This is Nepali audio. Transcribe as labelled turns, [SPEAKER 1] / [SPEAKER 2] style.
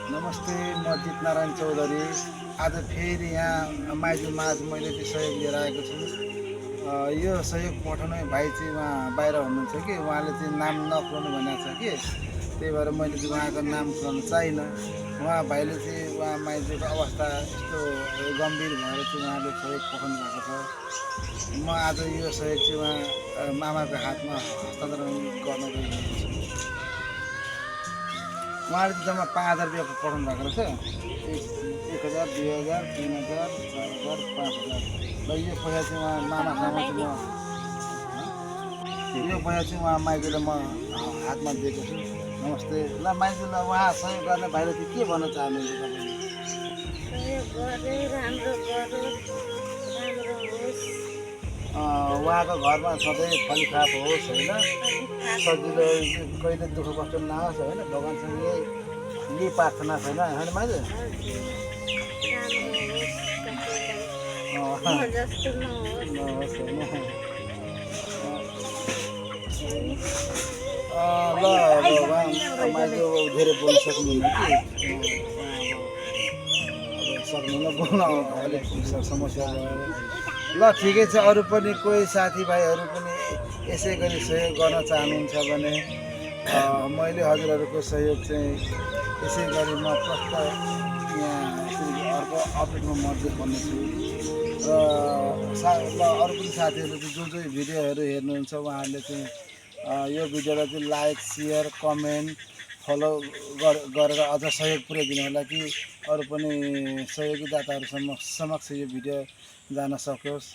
[SPEAKER 1] नमस्ते, म जितनारायण चौधरी। आज फेरि यहाँ माइजू माझ मैले त्यो सहयोग लिएर आएको छु। यो सहयोग पठाउने भाइ चाहिँ उहाँ बाहिर हुनुहुन्छ कि उहाँले चाहिँ नाम नखुलाउनु भनेको छ कि त्यही भएर मैले चाहिँ उहाँको नाम खुलाउनु चाहिनँ। उहाँ भाइले चाहिँ उहाँ माइजूको अवस्था यस्तो गम्भीर भएर चाहिँ उहाँले सहयोग पठाउनु भएको छ। म आज यो सहयोग चाहिँ उहाँ मामाको हातमा हस्तान्तरण गर्न गइरहेको छु। उहाँले चाहिँ जम्मा 5,000 रुपियाँ पठाउनु भएको रहेछ। 1,000, 2,000, 3,000, 4,000, 5,000। ल यो पैसा चाहिँ उहाँ मामासँग चाहिँ यो पैसा चाहिँ उहाँ माइजूलाई म हातमा दिएको छु। नमस्ते। ल माइजू, ल उहाँ सहयोग गर्ने भाइले चाहिँ के भन्न चाहनुहुन्छ तपाईँले? उहाँको घरमा सधैँ फलिफाप होस् होइन, सजिलो, कहिले दुःख कष्ट नहोस् होइन, भगवान्सँग यही प्रार्थना छैन होइन माइजू? नहोस् होइन। ल अब माइजू धेरै बोल्न सक्नुहुन्न कि सक्नुहुन्न बोल्न, अलिक समस्या भयो। ल ठिकै छ, अरू पनि कोही साथीभाइहरू पनि यसै गरी सहयोग गर्न चाहनुहुन्छ भने मैले हजुरहरूको सहयोग चाहिँ यसै गरी म प्रष्ट यहाँ अर्को अपडेटमा म देखाउनेछु। र अरू पनि साथीहरूले चाहिँ जो भिडियोहरू हेर्नुहुन्छ उहाँहरूले चाहिँ यो भिडियोलाई चाहिँ लाइक, सेयर, कमेन्ट, फलो गरेर अझ सहयोग पुर्याइदिनु होला कि अरू पनि सहयोगी दाताहरू समक्ष यो भिडियो जान सकोस्।